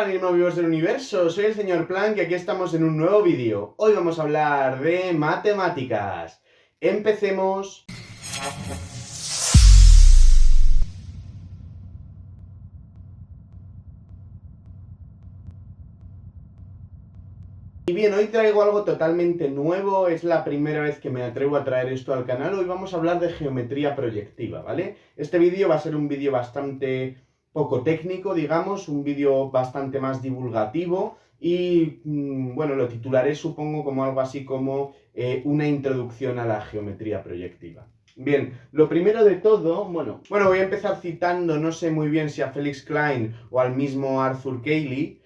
Hola mismo vivos del universo, soy el señor Planck y aquí estamos en un nuevo vídeo. Hoy vamos a hablar de matemáticas. Empecemos. Y bien, hoy traigo algo totalmente nuevo, es la primera vez que me atrevo a traer esto al canal. Hoy vamos a hablar de geometría proyectiva, ¿vale? Este vídeo va a ser un vídeo bastante poco técnico, digamos, un vídeo bastante más divulgativo y, bueno, lo titularé supongo como algo así como una introducción a la geometría proyectiva. Bien, lo primero de todo, bueno, voy a empezar citando, no sé muy bien si a Felix Klein o al mismo Arthur Cayley.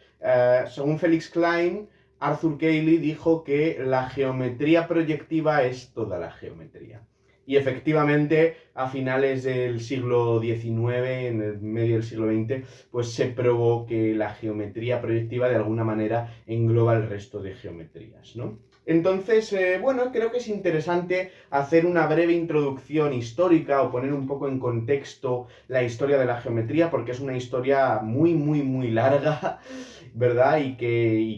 Según Felix Klein, Arthur Cayley dijo que la geometría proyectiva es toda la geometría. Y efectivamente, a finales del siglo XIX, en el medio del siglo XX, pues se probó que la geometría proyectiva de alguna manera engloba el resto de geometrías, ¿no? Entonces, bueno, creo que es interesante hacer una breve introducción histórica o poner un poco en contexto la historia de la geometría, porque es una historia muy larga, ¿verdad? Y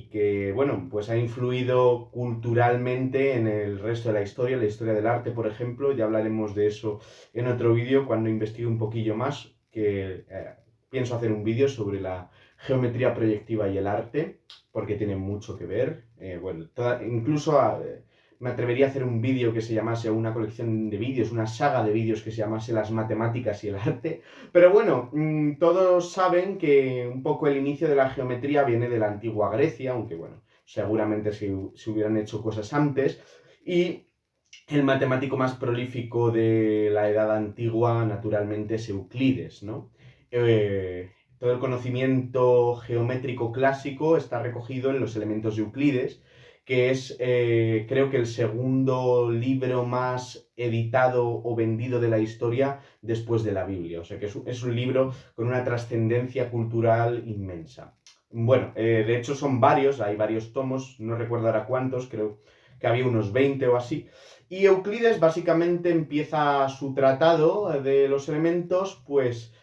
que, bueno, pues ha influido culturalmente en el resto de la historia del arte, por ejemplo. Ya hablaremos de eso en otro vídeo cuando investigue un poquillo más, que pienso hacer un vídeo sobre la geometría proyectiva y el arte, porque tiene mucho que ver. Bueno, incluso me atrevería a hacer un vídeo que se llamase, una colección de vídeos, una saga de vídeos que se llamase Las matemáticas y el arte. Pero bueno, todos saben que un poco el inicio de la geometría viene de la antigua Grecia, aunque bueno, seguramente se hubieran hecho cosas antes. Y el matemático más prolífico de la edad antigua, naturalmente, es Euclides, ¿no? Todo el conocimiento geométrico clásico está recogido en los Elementos de Euclides, que es, creo que el segundo libro más editado o vendido de la historia después de la Biblia. O sea que es un libro con una trascendencia cultural inmensa. Bueno, de hecho son varios, hay varios tomos, no recuerdo ahora cuántos, creo que había unos 20 o así. Y Euclides básicamente empieza su tratado de los elementos, pues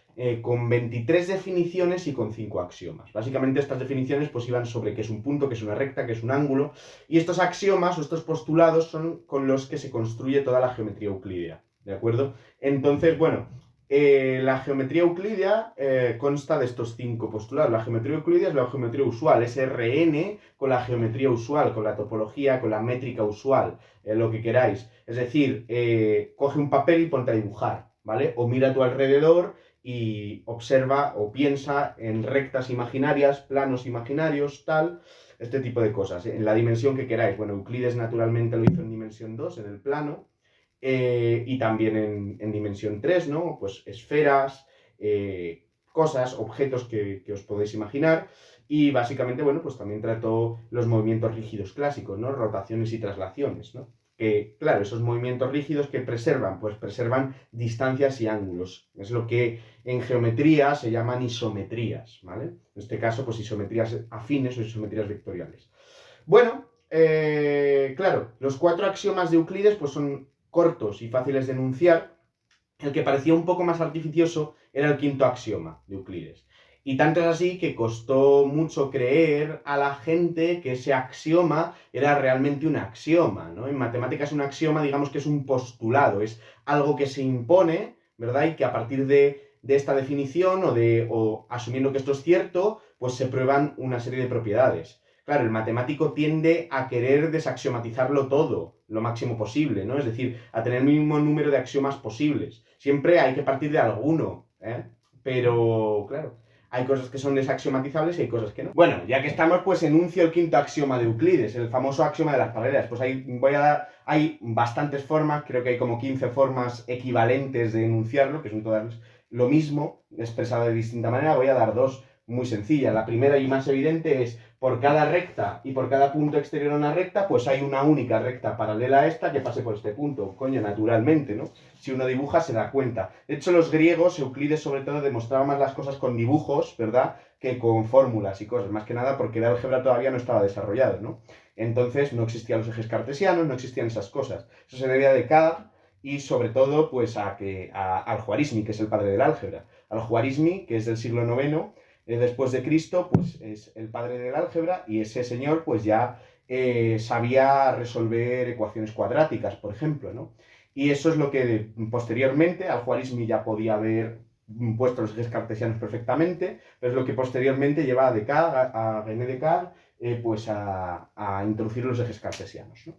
con 23 definiciones y con 5 axiomas. Básicamente estas definiciones pues iban sobre qué es un punto, qué es una recta, qué es un ángulo, y estos axiomas o estos postulados son con los que se construye toda la geometría euclídea, ¿de acuerdo? Entonces, bueno, la geometría euclídea consta de estos 5 postulados. La geometría euclídea es la geometría usual, es Rn con la geometría usual, con la topología, con la métrica usual, lo que queráis. Es decir, coge un papel y ponte a dibujar, ¿vale? O mira a tu alrededor y observa o piensa en rectas imaginarias, planos imaginarios, tal, este tipo de cosas, en la dimensión que queráis. Bueno, Euclides naturalmente lo hizo en dimensión 2, en el plano, y también en dimensión 3, ¿no? Pues esferas, cosas, objetos que os podéis imaginar. Y básicamente, bueno, pues también trató los movimientos rígidos clásicos, ¿no? Rotaciones y traslaciones, ¿no? Que, claro, esos movimientos rígidos que preservan, pues preservan distancias y ángulos. Es lo que en geometría se llaman isometrías, ¿vale? En este caso, pues isometrías afines o isometrías vectoriales. Bueno, claro, los 4 axiomas de Euclides pues son cortos y fáciles de enunciar. El que parecía un poco más artificioso era el 5.º axioma de Euclides. Y tanto es así que costó mucho creer a la gente que ese axioma era realmente un axioma, ¿no? En matemáticas un axioma, digamos que es un postulado, es algo que se impone, ¿verdad? Y que a partir de esta definición o asumiendo que esto es cierto, pues se prueban una serie de propiedades. Claro, el matemático tiende a querer desaxiomatizarlo todo, lo máximo posible, ¿no? Es decir, a tener el mismo número de axiomas posibles. Siempre hay que partir de alguno, ¿eh? Pero, claro, hay cosas que son desaxiomatizables y hay cosas que no. Bueno, ya que estamos, pues enuncio el 5.º axioma de Euclides, el famoso axioma de las paralelas. Pues hay bastantes formas, creo que hay como 15 formas equivalentes de enunciarlo, que son todas lo mismo, expresado de distinta manera. Voy a dar 2 muy sencillas. La primera y más evidente es: por cada recta y por cada punto exterior a una recta, pues hay una única recta paralela a esta que pase por este punto. Coño, naturalmente, ¿no? Si uno dibuja se da cuenta. De hecho, los griegos, Euclides sobre todo, demostraba más las cosas con dibujos, ¿verdad?, que con fórmulas y cosas. Más que nada porque el álgebra todavía no estaba desarrollado, ¿no? Entonces no existían los ejes cartesianos, no existían esas cosas. Eso se debía de Descartes y sobre todo pues al Juarismi, que es el padre del álgebra. Al Juarismi, que es del siglo IX, después de Cristo, pues es el padre del álgebra, y ese señor pues ya sabía resolver ecuaciones cuadráticas, por ejemplo, ¿no? Y eso es lo que posteriormente Al-Khwarizmi ya podía haber puesto los ejes cartesianos perfectamente, pero es lo que posteriormente lleva a Descartes, a René Descartes, pues a introducir los ejes cartesianos, ¿no?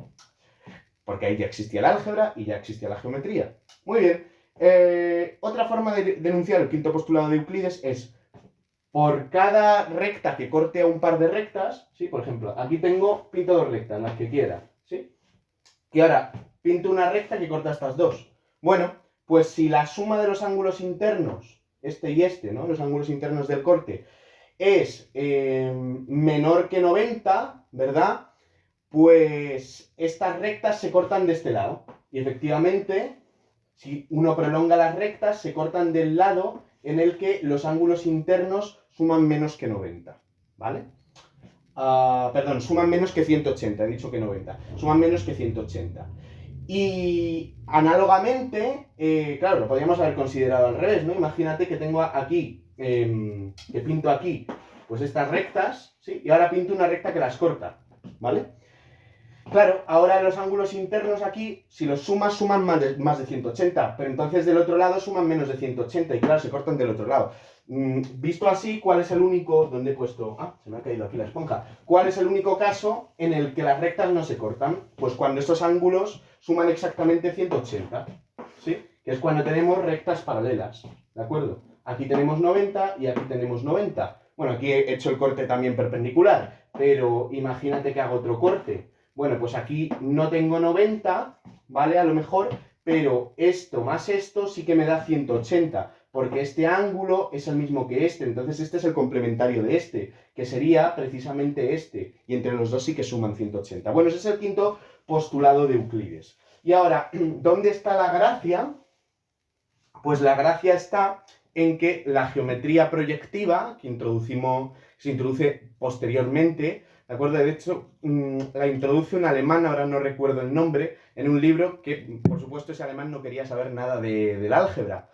Porque ahí ya existía el álgebra y ya existía la geometría. Muy bien. Otra forma de denunciar el quinto postulado de Euclides es por cada recta que corte a un par de rectas, ¿sí? Por ejemplo, aquí pinto dos rectas, las que quiera, ¿sí? Y ahora pinto una recta que corta estas dos. Bueno, pues si la suma de los ángulos internos, este y este, ¿no? Los ángulos internos del corte, es menor que 90, ¿verdad? Pues estas rectas se cortan de este lado. Y efectivamente, si uno prolonga las rectas, se cortan del lado en el que los ángulos internos suman menos que 90, ¿vale? Perdón, suman menos que 180, he dicho que 90. Suman menos que 180. Y análogamente, claro, lo podríamos haber considerado al revés, ¿no? Imagínate que tengo aquí, que pinto aquí, pues estas rectas, ¿sí? Y ahora pinto una recta que las corta, ¿vale? Claro, ahora los ángulos internos aquí, si los suman más de 180, pero entonces del otro lado suman menos de 180 y claro, se cortan del otro lado. Visto así, ¿cuál es el único, donde he puesto? Se me ha caído aquí la esponja. ¿Cuál es el único caso en el que las rectas no se cortan? Pues cuando estos ángulos suman exactamente 180, ¿sí? Que es cuando tenemos rectas paralelas, ¿de acuerdo? Aquí tenemos 90 y aquí tenemos 90. Bueno, aquí he hecho el corte también perpendicular, pero imagínate que hago otro corte. Bueno, pues aquí no tengo 90, ¿vale? A lo mejor, pero esto más esto sí que me da 180, porque este ángulo es el mismo que este, entonces este es el complementario de este, que sería precisamente este, y entre los dos sí que suman 180. Bueno, ese es el quinto postulado de Euclides. Y ahora, ¿dónde está la gracia? Pues la gracia está en que la geometría proyectiva, que se introduce posteriormente, ¿de acuerdo? De hecho, la introduce un alemán, ahora no recuerdo el nombre, en un libro que, por supuesto, ese alemán no quería saber nada del álgebra.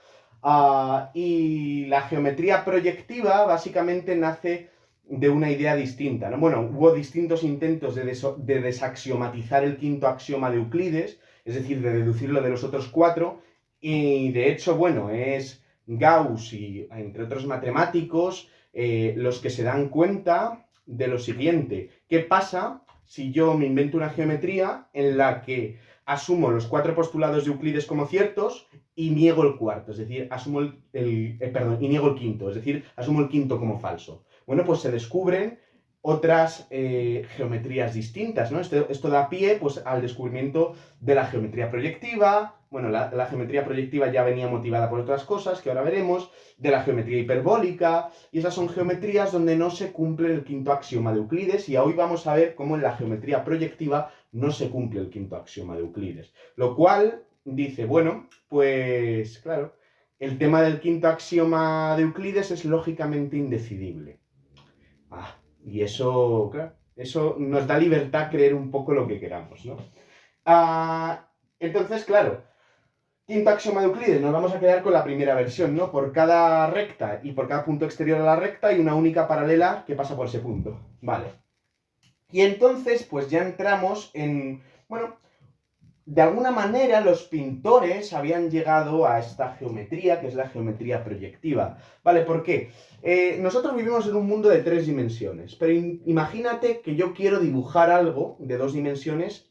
Y la geometría proyectiva básicamente nace de una idea distinta, ¿no? Bueno, hubo distintos intentos de desaxiomatizar el quinto axioma de Euclides, es decir, de deducirlo de los otros cuatro, y de hecho, bueno, es Gauss y entre otros matemáticos los que se dan cuenta de lo siguiente. ¿Qué pasa si yo me invento una geometría en la que asumo los cuatro postulados de Euclides como ciertos y niego el cuarto? Es decir, y niego el quinto, es decir, asumo el quinto como falso. Bueno, pues se descubren otras geometrías distintas, ¿no? Esto da pie pues, al descubrimiento de la geometría proyectiva. Bueno, la geometría proyectiva ya venía motivada por otras cosas que ahora veremos, de la geometría hiperbólica, y esas son geometrías donde no se cumple el quinto axioma de Euclides, y hoy vamos a ver cómo en la geometría proyectiva no se cumple el quinto axioma de Euclides. Lo cual dice, bueno, pues claro, el tema del quinto axioma de Euclides es lógicamente indecidible. Y eso, claro, eso nos da libertad creer un poco lo que queramos, ¿no? Entonces, claro, quinto axioma de Euclides, nos vamos a quedar con la primera versión, ¿no? Por cada recta y por cada punto exterior a la recta hay una única paralela que pasa por ese punto. Vale. Y entonces, pues ya entramos en, bueno, de alguna manera los pintores habían llegado a esta geometría, que es la geometría proyectiva. ¿Vale? ¿Por qué? Nosotros vivimos en un mundo de 3 dimensiones, pero imagínate que yo quiero dibujar algo de 2 dimensiones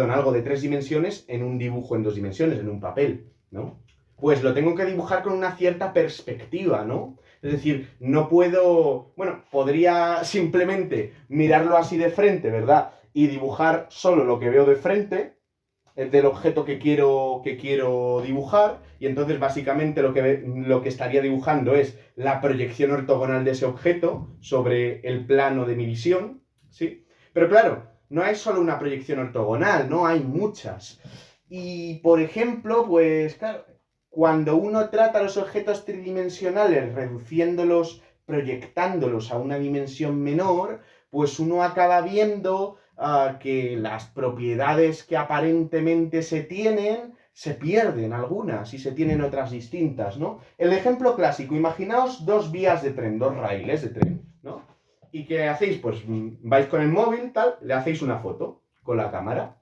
algo de 3 dimensiones en un dibujo en 2 dimensiones, en un papel, ¿no? Pues lo tengo que dibujar con una cierta perspectiva, ¿no? Es decir, no puedo, bueno, podría simplemente mirarlo así de frente, ¿verdad? Y dibujar solo lo que veo de frente, del objeto que quiero dibujar, y entonces básicamente lo que estaría dibujando es la proyección ortogonal de ese objeto sobre el plano de mi visión, ¿sí? Pero claro, no hay solo una proyección ortogonal, ¿no? Hay muchas. Y, por ejemplo, pues claro, cuando uno trata los objetos tridimensionales reduciéndolos, proyectándolos a una dimensión menor, pues uno acaba viendo que las propiedades que aparentemente se tienen se pierden algunas y se tienen otras distintas, ¿no? El ejemplo clásico, imaginaos dos vías de tren, dos raíles de tren, ¿no? ¿Y qué hacéis? Pues vais con el móvil, tal, le hacéis una foto con la cámara.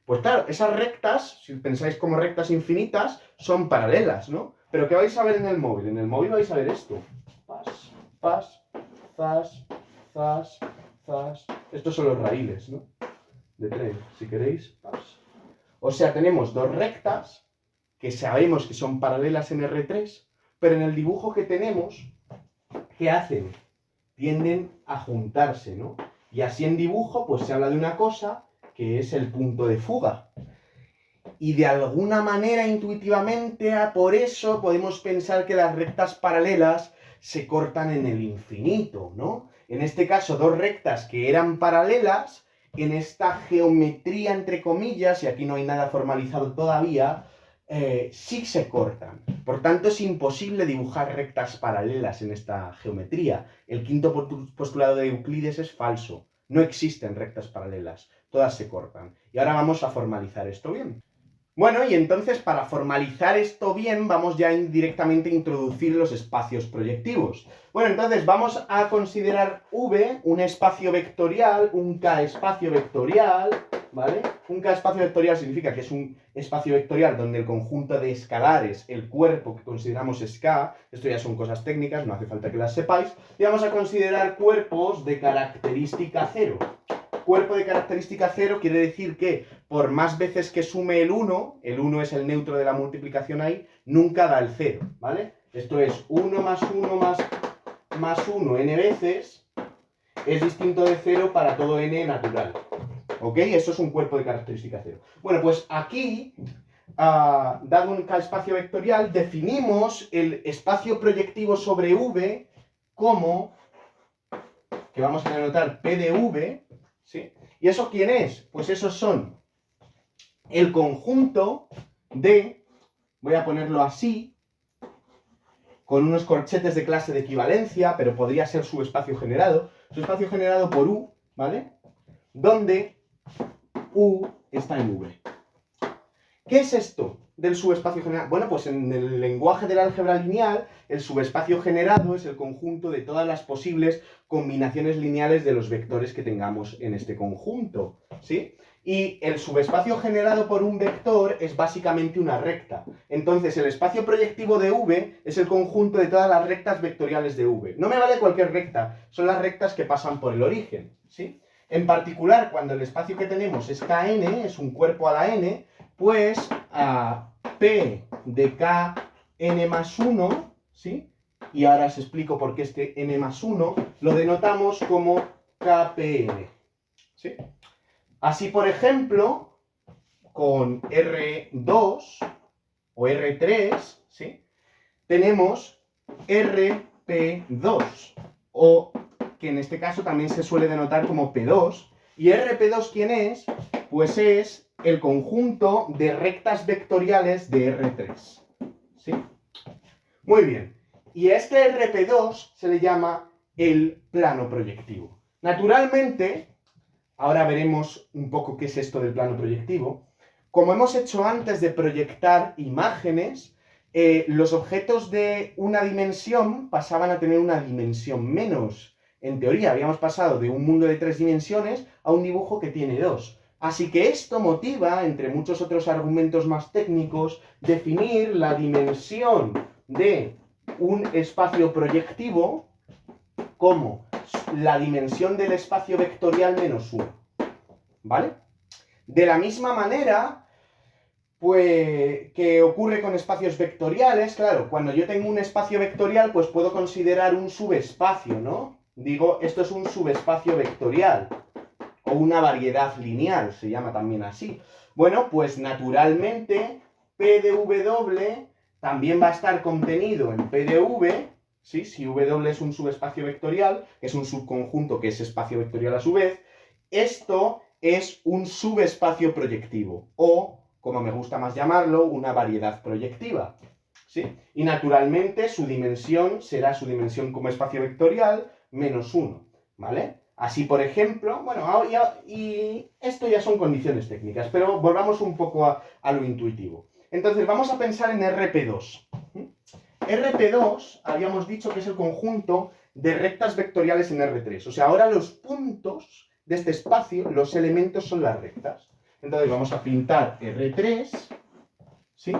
Pues claro, esas rectas, si pensáis como rectas infinitas, son paralelas, ¿no? Pero ¿qué vais a ver en el móvil? En el móvil vais a ver esto. Pas, pas, zas, zas, zas. Estos son los raíles, ¿no? De tren, si queréis, pas. O sea, tenemos dos rectas que sabemos que son paralelas en R3, pero en el dibujo que tenemos, ¿qué hacen? Tienden a juntarse, ¿no? Y así en dibujo, pues se habla de una cosa que es el punto de fuga. Y de alguna manera, intuitivamente, por eso podemos pensar que las rectas paralelas se cortan en el infinito, ¿no? En este caso, dos rectas que eran paralelas, en esta geometría, entre comillas, y aquí no hay nada formalizado todavía, sí se cortan. Por tanto, es imposible dibujar rectas paralelas en esta geometría. El quinto postulado de Euclides es falso. No existen rectas paralelas. Todas se cortan. Y ahora vamos a formalizar esto bien. Bueno, y entonces para formalizar esto bien vamos ya directamente a introducir los espacios proyectivos. Bueno, entonces vamos a considerar V un espacio vectorial, un K espacio vectorial, ¿vale? Un K espacio vectorial significa que es un espacio vectorial donde el conjunto de escalares, el cuerpo que consideramos es K, esto ya son cosas técnicas, no hace falta que las sepáis, y vamos a considerar cuerpos de característica cero. Cuerpo de característica cero quiere decir que por más veces que sume el 1 es el neutro de la multiplicación ahí, nunca da el 0, ¿vale? Esto es 1 más 1 más 1 n veces, es distinto de 0 para todo n natural, ¿ok? Eso es un cuerpo de característica cero. Bueno, pues aquí, dado un espacio vectorial, definimos el espacio proyectivo sobre V como, que vamos a denotar P de V, ¿sí? ¿Y eso quién es? Pues esos son el conjunto de, voy a ponerlo así, con unos corchetes de clase de equivalencia, pero podría ser su espacio generado por U, ¿vale? Donde U está en V. ¿Qué es esto del subespacio generado? Bueno, pues en el lenguaje del álgebra lineal, el subespacio generado es el conjunto de todas las posibles combinaciones lineales de los vectores que tengamos en este conjunto, ¿sí? Y el subespacio generado por un vector es básicamente una recta. Entonces, el espacio proyectivo de V es el conjunto de todas las rectas vectoriales de V. No me vale cualquier recta, son las rectas que pasan por el origen, ¿sí? En particular, cuando el espacio que tenemos es Kn, es un cuerpo a la n, pues a P de Kn más 1, ¿sí? Y ahora os explico por qué este n más 1 lo denotamos como Kpn, ¿sí? Así, por ejemplo, con R2 o R3, ¿sí? Tenemos RP2, o que en este caso también se suele denotar como P2. ¿Y RP2 quién es? Pues es el conjunto de rectas vectoriales de R3, ¿sí? Muy bien. Y a este RP2 se le llama el plano proyectivo. Naturalmente, ahora veremos un poco qué es esto del plano proyectivo. Como hemos hecho antes de proyectar imágenes, los objetos de una dimensión pasaban a tener una dimensión menos. En teoría, habíamos pasado de un mundo de 3 dimensiones a un dibujo que tiene 2. Así que esto motiva, entre muchos otros argumentos más técnicos, definir la dimensión de un espacio proyectivo como la dimensión del espacio vectorial menos 1. ¿Vale? De la misma manera, pues, que ocurre con espacios vectoriales, claro, cuando yo tengo un espacio vectorial, pues puedo considerar un subespacio, ¿no? Digo, esto es un subespacio vectorial, o una variedad lineal, se llama también así. Bueno, pues naturalmente, P de W también va a estar contenido en P de V, ¿sí? Si W es un subespacio vectorial, es un subconjunto que es espacio vectorial a su vez, esto es un subespacio proyectivo, o, como me gusta más llamarlo, una variedad proyectiva, ¿sí? Y naturalmente su dimensión será su dimensión como espacio vectorial menos 1, ¿vale? Así, por ejemplo, bueno, y esto ya son condiciones técnicas, pero volvamos un poco a lo intuitivo. Entonces vamos a pensar en RP2. RP2 habíamos dicho que es el conjunto de rectas vectoriales en R3. O sea, ahora los puntos de este espacio, los elementos son las rectas. Entonces vamos a pintar R3, ¿sí?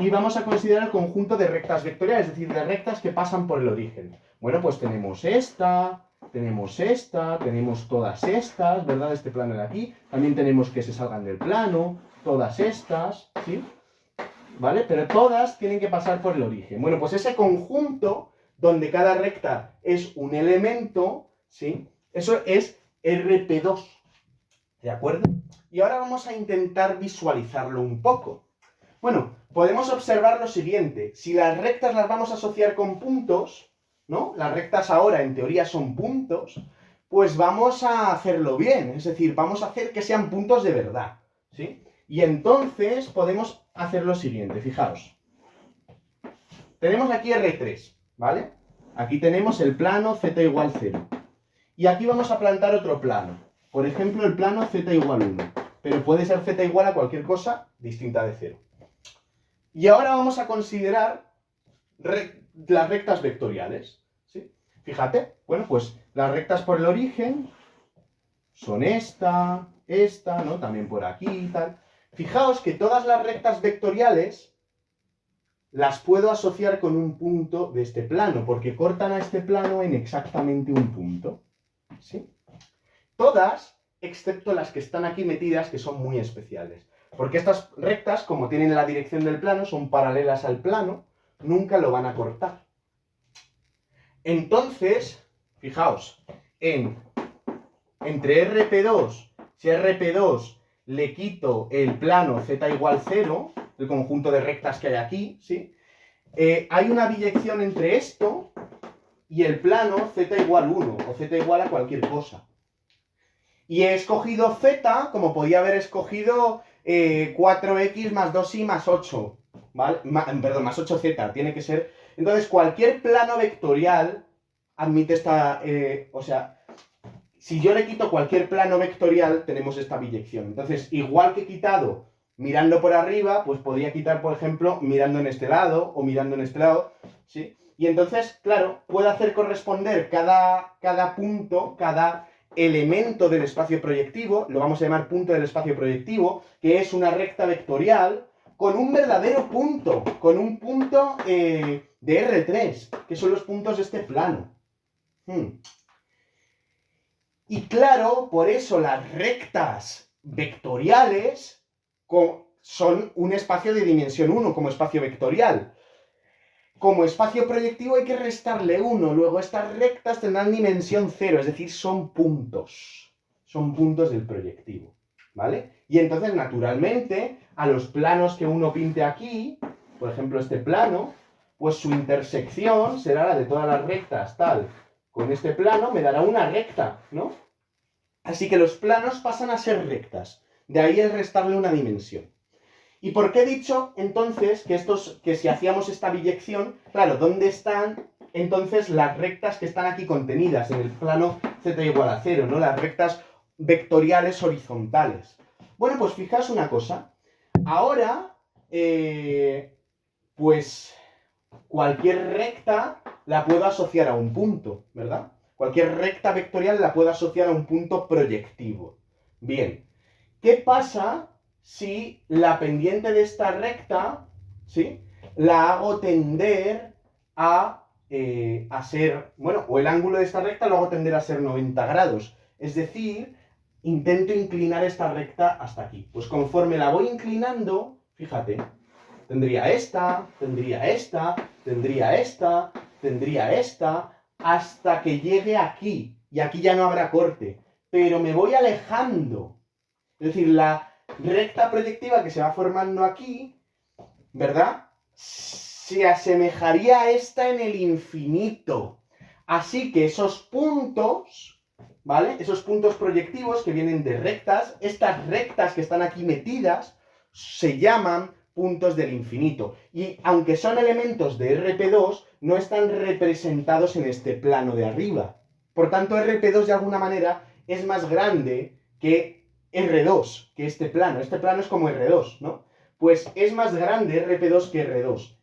Y vamos a considerar el conjunto de rectas vectoriales, es decir, de rectas que pasan por el origen. Bueno, pues tenemos esta, tenemos todas estas, ¿verdad? Este plano de aquí. También tenemos que se salgan del plano, todas estas, ¿sí? ¿Vale? Pero todas tienen que pasar por el origen. Bueno, pues ese conjunto, donde cada recta es un elemento, ¿sí? Eso es RP2. ¿De acuerdo? Y ahora vamos a intentar visualizarlo un poco. Bueno, podemos observar lo siguiente. Si las rectas las vamos a asociar con puntos, ¿no? Las rectas ahora en teoría son puntos, pues vamos a hacerlo bien. Es decir, vamos a hacer que sean puntos de verdad, ¿sí? Y entonces podemos hacer lo siguiente, fijaos. Tenemos aquí R3, ¿vale? Aquí tenemos el plano z igual 0. Y aquí vamos a plantar otro plano. Por ejemplo, el plano z igual 1. Pero puede ser z igual a cualquier cosa distinta de 0. Y ahora vamos a considerar las rectas vectoriales, ¿sí? Fíjate, bueno, pues las rectas por el origen son esta, ¿no? También por aquí y tal. Fijaos que todas las rectas vectoriales las puedo asociar con un punto de este plano, porque cortan a este plano en exactamente un punto, ¿sí? Todas, excepto las que están aquí metidas, que son muy especiales. Porque estas rectas, como tienen la dirección del plano, son paralelas al plano, nunca lo van a cortar. Entonces, fijaos, entre RP2, si a RP2 le quito el plano z igual 0, el conjunto de rectas que hay aquí, ¿sí? Hay una biyección entre esto y el plano z igual 1, o z igual a cualquier cosa. Y he escogido z, como podía haber escogido 4x más 2y más 8, ¿vale? Perdón, más 8z, tiene que ser... Entonces, cualquier plano vectorial admite esta... o sea, si yo le quito cualquier plano vectorial, tenemos esta biyección. Entonces, igual que he quitado mirando por arriba, pues podría quitar, por ejemplo, mirando en este lado o mirando en este lado, ¿sí? Y entonces, claro, puedo hacer corresponder cada punto, cada elemento del espacio proyectivo, lo vamos a llamar punto del espacio proyectivo, que es una recta vectorial, con un verdadero punto, con un punto de R3, que son los puntos de este plano. Y claro, por eso las rectas vectoriales son un espacio de dimensión 1 como espacio vectorial. Como espacio proyectivo hay que restarle 1, luego estas rectas tendrán dimensión 0, es decir, son puntos del proyectivo, ¿vale? Y entonces, naturalmente, a los planos que uno pinte aquí, por ejemplo este plano, pues su intersección será la de todas las rectas, tal, con este plano me dará una recta, ¿no? Así que los planos pasan a ser rectas, de ahí el restarle una dimensión. ¿Y por qué he dicho entonces que si hacíamos esta biyección, claro, ¿dónde están entonces las rectas que están aquí contenidas en el plano z igual a 0, ¿no? Las rectas vectoriales horizontales. Bueno, pues fijaos una cosa. Ahora, pues cualquier recta la puedo asociar a un punto, ¿verdad? Cualquier recta vectorial la puedo asociar a un punto proyectivo. Bien, ¿qué pasa si la pendiente de esta recta, ¿sí?, la hago tender a ser, bueno, o el ángulo de esta recta lo hago tender a ser 90 grados. Es decir, intento inclinar esta recta hasta aquí. Pues conforme la voy inclinando, fíjate, tendría esta, hasta que llegue aquí. Y aquí ya no habrá corte. Pero me voy alejando. Es decir, la recta proyectiva que se va formando aquí, ¿verdad?, se asemejaría a esta en el infinito. Así que esos puntos, ¿vale?, esos puntos proyectivos que vienen de rectas, estas rectas que están aquí metidas, se llaman puntos del infinito. Y aunque son elementos de RP2, no están representados en este plano de arriba. Por tanto, RP2 de alguna manera es más grande que R2, que este plano. Este plano es como R2, ¿no? pues es más grande RP2 que R2.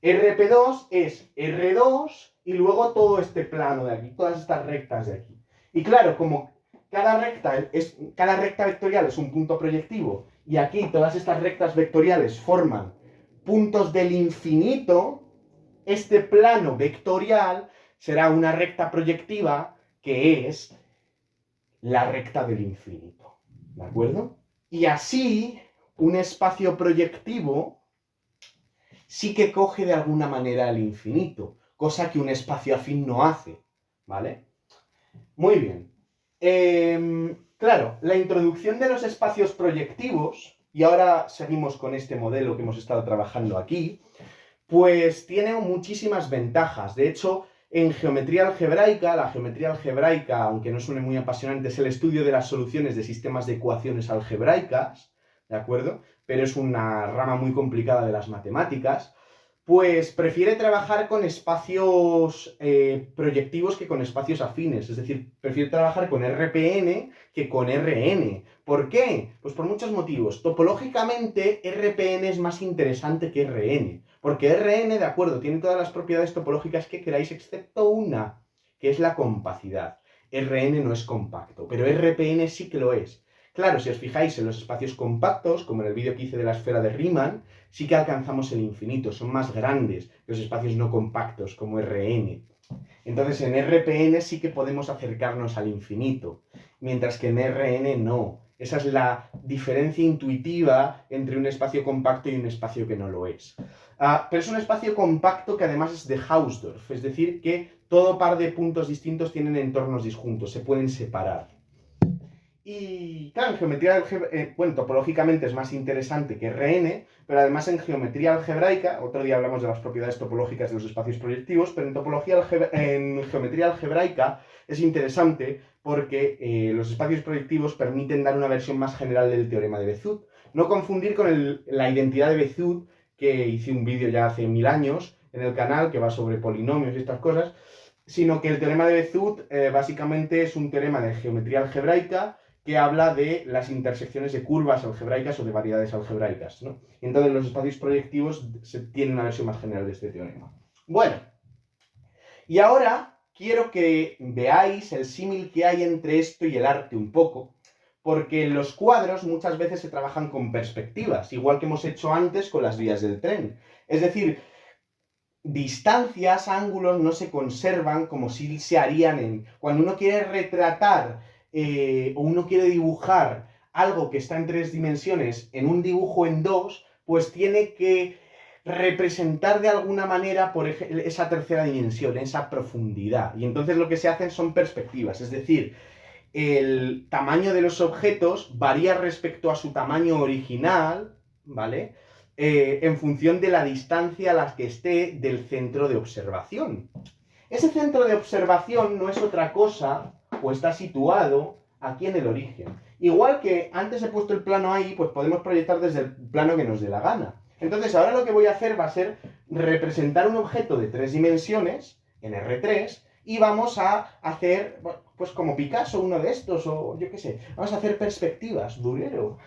RP2 es R2 y luego todo este plano de aquí, todas estas rectas de aquí. Y claro, como cada recta vectorial es un punto proyectivo y aquí todas estas rectas vectoriales forman puntos del infinito, este plano vectorial será una recta proyectiva que es la recta del infinito. ¿De acuerdo? Y así, un espacio proyectivo sí que coge de alguna manera el infinito, cosa que un espacio afín no hace. ¿Vale? Muy bien. Claro, la introducción de los espacios proyectivos, y ahora seguimos con este modelo que hemos estado trabajando aquí, pues tiene muchísimas ventajas. De hecho, en geometría algebraica, la geometría algebraica, aunque no suene muy apasionante, es el estudio de las soluciones de sistemas de ecuaciones algebraicas, ¿de acuerdo? Pero es una rama muy complicada de las matemáticas. Pues prefiere trabajar con espacios proyectivos que con espacios afines. Es decir, prefiere trabajar con RPN que con RN. ¿Por qué? Pues por muchos motivos. Topológicamente, RPN es más interesante que RN. Porque RN, de acuerdo, tiene todas las propiedades topológicas que queráis, excepto una, que es la compacidad. RN no es compacto, pero RPN sí que lo es. Claro, si os fijáis en los espacios compactos, como en el vídeo que hice de la esfera de Riemann, sí que alcanzamos el infinito, son más grandes que los espacios no compactos, como Rn. Entonces en RPN sí que podemos acercarnos al infinito, mientras que en Rn no. Esa es la diferencia intuitiva entre un espacio compacto y un espacio que no lo es. Pero es un espacio compacto que además es de Hausdorff, es decir, que todo par de puntos distintos tienen entornos disjuntos, se pueden separar. Y claro, en geometría topológicamente es más interesante que Rn, pero además en geometría algebraica, otro día hablamos de las propiedades topológicas de los espacios proyectivos, pero en geometría algebraica es interesante porque los espacios proyectivos permiten dar una versión más general del teorema de Bézout. No confundir con la identidad de Bézout, que hice un vídeo ya hace 1000 años en el canal, que va sobre polinomios y estas cosas, sino que el teorema de Bézout básicamente es un teorema de geometría algebraica que habla de las intersecciones de curvas algebraicas o de variedades algebraicas, ¿no? Y entonces los espacios proyectivos tienen una versión más general de este teorema. Bueno, y ahora quiero que veáis el símil que hay entre esto y el arte un poco, porque en los cuadros muchas veces se trabajan con perspectivas, igual que hemos hecho antes con las vías del tren. Es decir, distancias, ángulos no se conservan como si se harían cuando uno quiere retratar o uno quiere dibujar algo que está en 3 dimensiones en un dibujo en 2, pues tiene que representar de alguna manera por esa tercera dimensión, esa profundidad. Y entonces lo que se hacen son perspectivas, es decir, el tamaño de los objetos varía respecto a su tamaño original, ¿vale? En función de la distancia a la que esté del centro de observación. Ese centro de observación no es otra cosa, o está situado aquí en el origen. Igual que antes he puesto el plano ahí, pues podemos proyectar desde el plano que nos dé la gana. Entonces ahora lo que voy a hacer va a ser representar un objeto de 3 dimensiones, en R3, y vamos a hacer, pues como Picasso, uno de estos, o yo qué sé, vamos a hacer perspectivas, Durero.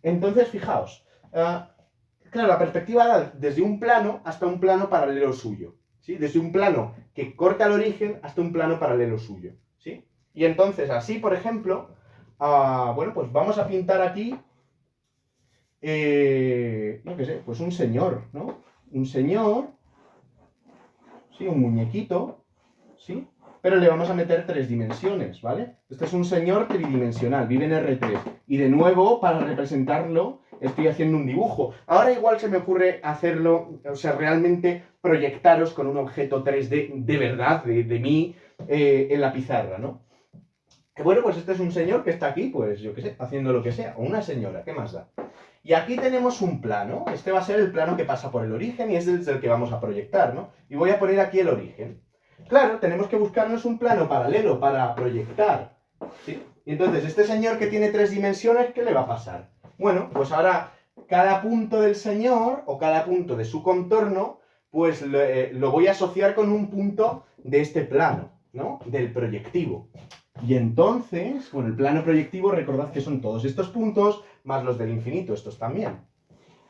Entonces, fijaos, claro, la perspectiva da desde un plano hasta un plano paralelo suyo, ¿sí? Desde un plano que corta el origen hasta un plano paralelo suyo, ¿sí? Y entonces, así, por ejemplo, bueno, pues vamos a pintar aquí, no qué sé, pues un señor, ¿no? Un señor, ¿sí? Un muñequito, ¿sí? Pero le vamos a meter 3 dimensiones, ¿vale? Este es un señor tridimensional, vive en R3. Y de nuevo, para representarlo, estoy haciendo un dibujo. Ahora igual se me ocurre hacerlo, o sea, realmente proyectaros con un objeto 3D de verdad, de mí, en la pizarra, ¿no? Bueno, pues este es un señor que está aquí, pues yo qué sé, haciendo lo que sea, o una señora, ¿qué más da? Y aquí tenemos un plano, este va a ser el plano que pasa por el origen y es desde el que vamos a proyectar, ¿no? Y voy a poner aquí el origen. Claro, tenemos que buscarnos un plano paralelo para proyectar, ¿sí? Y entonces, este señor que tiene 3 dimensiones, ¿qué le va a pasar? Bueno, pues ahora cada punto del señor, o cada punto de su contorno, pues lo voy a asociar con un punto de este plano, ¿no? Del proyectivo. Y entonces, bueno, el plano proyectivo, recordad que son todos estos puntos, más los del infinito, estos también.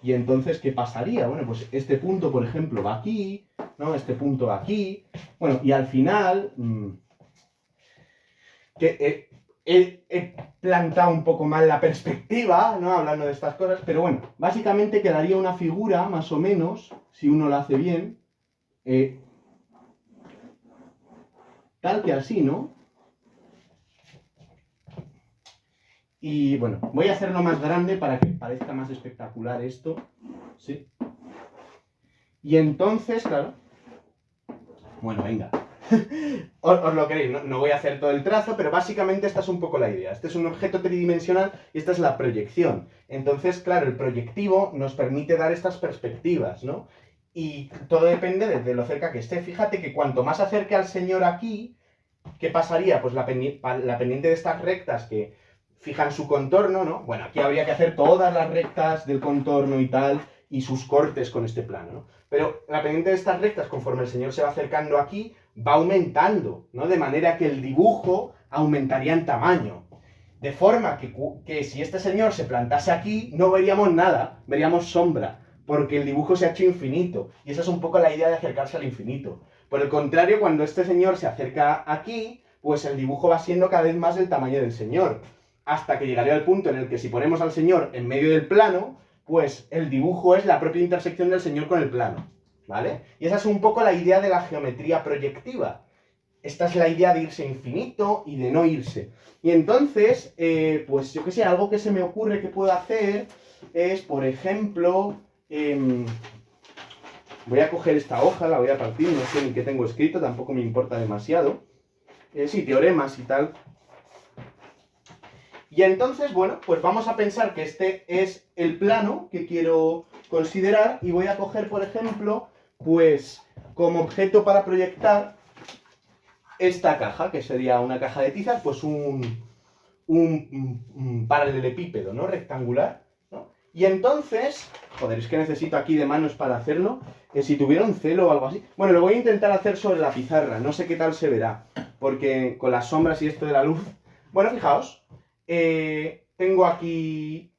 Y entonces, ¿qué pasaría? Bueno, pues este punto, por ejemplo, va aquí, ¿no? Este punto va aquí. Bueno, y al final, que he plantado un poco mal la perspectiva, ¿no? Hablando de estas cosas, pero bueno, básicamente quedaría una figura, más o menos, si uno la hace bien, tal que así, ¿no? Y bueno, voy a hacerlo más grande para que parezca más espectacular esto, ¿sí? Y entonces, claro, bueno, venga, os lo queréis, no voy a hacer todo el trazo, pero básicamente esta es un poco la idea. Este es un objeto tridimensional y esta es la proyección. Entonces, claro, el proyectivo nos permite dar estas perspectivas, ¿no? Y todo depende de lo cerca que esté. Fíjate que cuanto más acerque al señor aquí, ¿qué pasaría? Pues la pendiente de estas rectas que fijan su contorno, ¿no? Bueno, aquí habría que hacer todas las rectas del contorno y tal, y sus cortes con este plano, ¿no? Pero la pendiente de estas rectas, conforme el señor se va acercando aquí, va aumentando, ¿no? De manera que el dibujo aumentaría en tamaño. De forma que si este señor se plantase aquí, no veríamos nada, veríamos sombra, porque el dibujo se ha hecho infinito. Y esa es un poco la idea de acercarse al infinito. Por el contrario, cuando este señor se acerca aquí, pues el dibujo va siendo cada vez más del tamaño del señor. Hasta que llegaría al punto en el que si ponemos al señor en medio del plano, pues el dibujo es la propia intersección del señor con el plano, ¿vale? Y esa es un poco la idea de la geometría proyectiva. Esta es la idea de irse infinito y de no irse. Y entonces, pues yo qué sé, algo que se me ocurre que puedo hacer es, por ejemplo, voy a coger esta hoja, la voy a partir, no sé ni qué tengo escrito, tampoco me importa demasiado. Sí, teoremas y tal. Y entonces, bueno, pues vamos a pensar que este es el plano que quiero considerar y voy a coger, por ejemplo, pues como objeto para proyectar esta caja, que sería una caja de tizas, pues un paralelepípedo, ¿no? Rectangular, ¿no? Y entonces, joder, es que necesito aquí de manos para hacerlo, si tuviera un celo o algo así. Bueno, lo voy a intentar hacer sobre la pizarra, no sé qué tal se verá, porque con las sombras y esto de la luz... Bueno, fijaos, tengo aquí...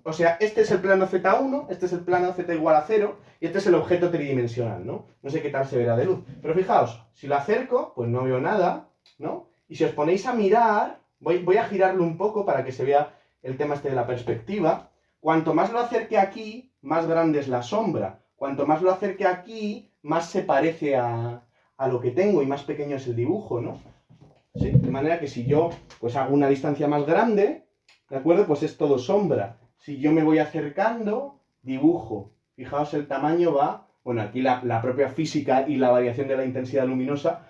O sea, este es el plano Z1, este es el plano Z igual a 0, y este es el objeto tridimensional, ¿no? No sé qué tal se verá de luz. Pero fijaos, si lo acerco, pues no veo nada, ¿no? Y si os ponéis a mirar, voy a girarlo un poco para que se vea el tema este de la perspectiva. Cuanto más lo acerque aquí, más grande es la sombra. Cuanto más lo acerque aquí, más se parece a lo que tengo y más pequeño es el dibujo, ¿no? ¿Sí? De manera que si yo pues hago una distancia más grande, ¿de acuerdo? Pues es todo sombra. Si yo me voy acercando, dibujo. Fijaos, el tamaño va... Bueno, aquí la propia física y la variación de la intensidad luminosa,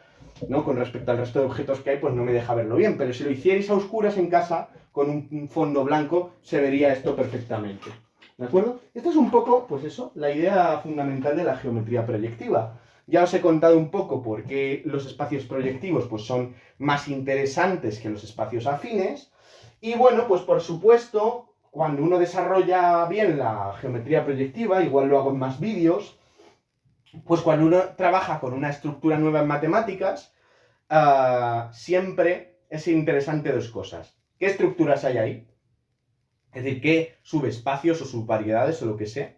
¿no? Con respecto al resto de objetos que hay, pues no me deja verlo bien. Pero si lo hicierais a oscuras en casa, con un fondo blanco, se vería esto perfectamente. ¿De acuerdo? Esta es un poco, pues eso, la idea fundamental de la geometría proyectiva. Ya os he contado un poco por qué los espacios proyectivos pues, son más interesantes que los espacios afines. Y bueno, pues por supuesto, cuando uno desarrolla bien la geometría proyectiva, igual lo hago en más vídeos, pues cuando uno trabaja con una estructura nueva en matemáticas, siempre es interesante dos cosas. ¿Qué estructuras hay ahí? Es decir, qué subespacios o subvariedades o lo que sea.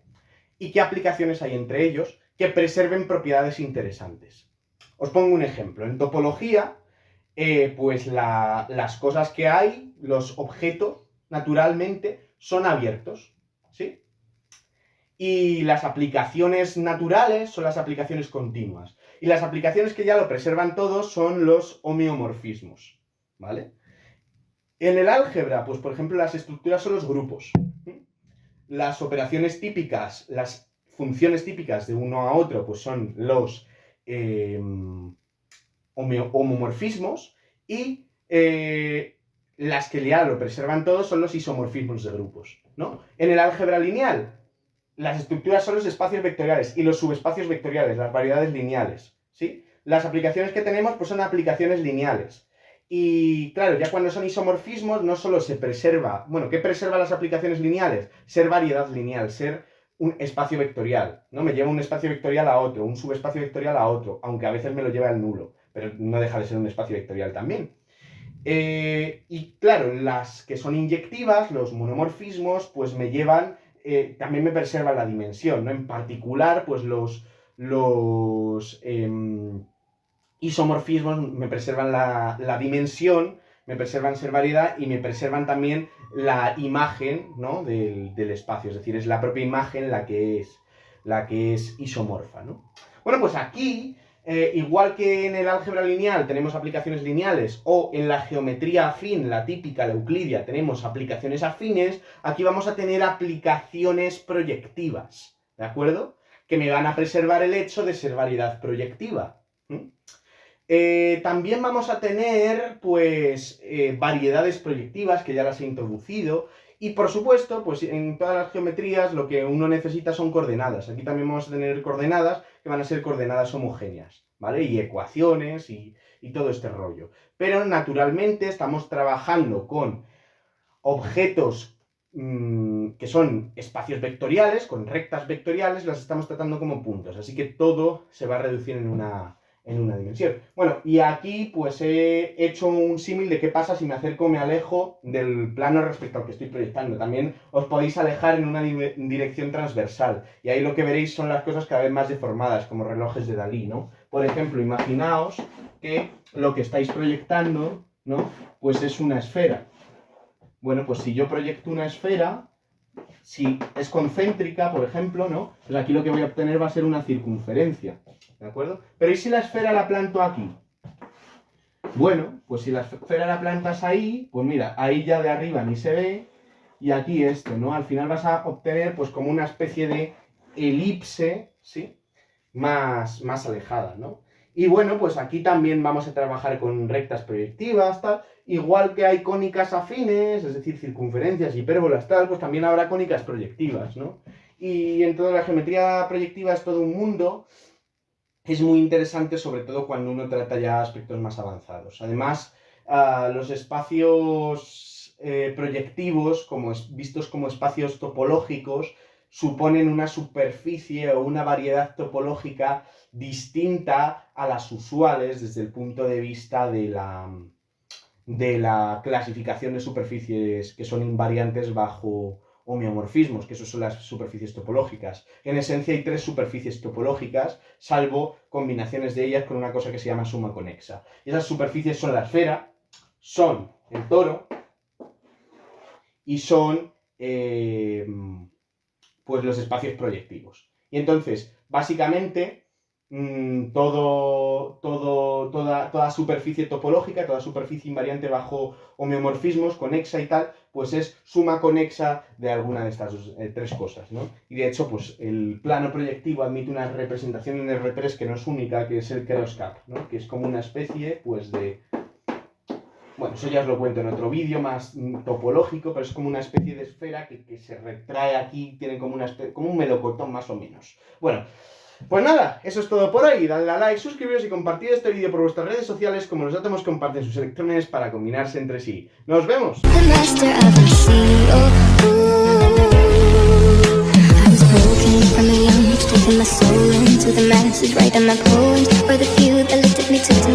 Y qué aplicaciones hay entre ellos que preserven propiedades interesantes. Os pongo un ejemplo. En topología, pues las cosas que hay, los objetos, naturalmente, son abiertos, ¿sí? Y las aplicaciones naturales son las aplicaciones continuas. Y las aplicaciones que ya lo preservan todo son los homeomorfismos, ¿vale? En el álgebra, pues por ejemplo, las estructuras son los grupos. Las operaciones típicas, las funciones típicas de uno a otro, pues son los homomorfismos y las que ya lo preservan todo son los isomorfismos de grupos, ¿no? En el álgebra lineal, las estructuras son los espacios vectoriales y los subespacios vectoriales, las variedades lineales, ¿sí? Las aplicaciones que tenemos pues son aplicaciones lineales. Y claro, ya cuando son isomorfismos no solo se preserva... Bueno, ¿qué preserva las aplicaciones lineales? Ser variedad lineal, ser un espacio vectorial, ¿no? Me lleva un espacio vectorial a otro, un subespacio vectorial a otro, aunque a veces me lo lleva al nulo, pero no deja de ser un espacio vectorial también. Y claro, las que son inyectivas, los monomorfismos, pues me llevan también me preservan la dimensión, ¿no? En particular, pues los isomorfismos me preservan la dimensión, me preservan ser variedad y me preservan también la imagen, ¿no? del espacio, es decir, es la propia imagen la que es isomorfa, ¿no? Bueno, pues aquí, igual que en el álgebra lineal tenemos aplicaciones lineales o en la geometría afín, la típica, la euclidia, tenemos aplicaciones afines, aquí vamos a tener aplicaciones proyectivas, ¿de acuerdo? Que me van a preservar el hecho de ser variedad proyectiva. También vamos a tener, pues, variedades proyectivas, que ya las he introducido, y por supuesto, pues en todas las geometrías lo que uno necesita son coordenadas. Aquí también vamos a tener coordenadas que van a ser coordenadas homogéneas, ¿vale? Y ecuaciones y todo este rollo. Pero naturalmente estamos trabajando con objetos que son espacios vectoriales, con rectas vectoriales, las estamos tratando como puntos. Así que todo se va a reducir en una dimensión. Bueno, y aquí pues he hecho un símil de qué pasa si me acerco o me alejo del plano respecto al que estoy proyectando. También os podéis alejar en una dirección transversal. Y ahí lo que veréis son las cosas cada vez más deformadas, como relojes de Dalí, ¿no? Por ejemplo, imaginaos que lo que estáis proyectando, ¿no? Pues es una esfera. Bueno, pues si yo proyecto una esfera, si es concéntrica, por ejemplo, ¿no? Pues aquí lo que voy a obtener va a ser una circunferencia, ¿de acuerdo? Pero ¿y si la esfera la planto aquí? Bueno, pues si la esfera la plantas ahí, pues mira, ahí ya de arriba ni se ve, y aquí esto, ¿no? Al final vas a obtener pues como una especie de elipse, ¿sí? Más alejada, ¿no? Y bueno, pues aquí también vamos a trabajar con rectas proyectivas, tal. Igual que hay cónicas afines, es decir, circunferencias, hipérbolas, tal, pues también habrá cónicas proyectivas, ¿no? Y en toda la geometría proyectiva es todo un mundo. Es muy interesante, sobre todo cuando uno trata ya aspectos más avanzados. Además, los espacios proyectivos, vistos como espacios topológicos, suponen una superficie o una variedad topológica distinta a las usuales desde el punto de vista de la clasificación de superficies que son invariantes bajo homeomorfismos, que eso son las superficies topológicas. En esencia hay 3 superficies topológicas, salvo combinaciones de ellas con una cosa que se llama suma conexa. Y esas superficies son la esfera, son el toro y son pues los espacios proyectivos. Y entonces, básicamente, toda superficie topológica, toda superficie invariante bajo homeomorfismos, conexa y tal, pues es suma conexa de alguna de estas 3 cosas, ¿no? Y de hecho, pues el plano proyectivo admite una representación en R3 que no es única, que es el crosscut, ¿no? Que es como una especie, pues de... Bueno, eso ya os lo cuento en otro vídeo más topológico, pero es como una especie de esfera que se retrae aquí, tiene como un melocotón más o menos. Bueno, pues nada, eso es todo por hoy. Dadle a like, suscribiros y compartid este vídeo por vuestras redes sociales como los átomos comparten sus electrones para combinarse entre sí. ¡Nos vemos! From a young age, taking my soul into the masses, writing my poetry.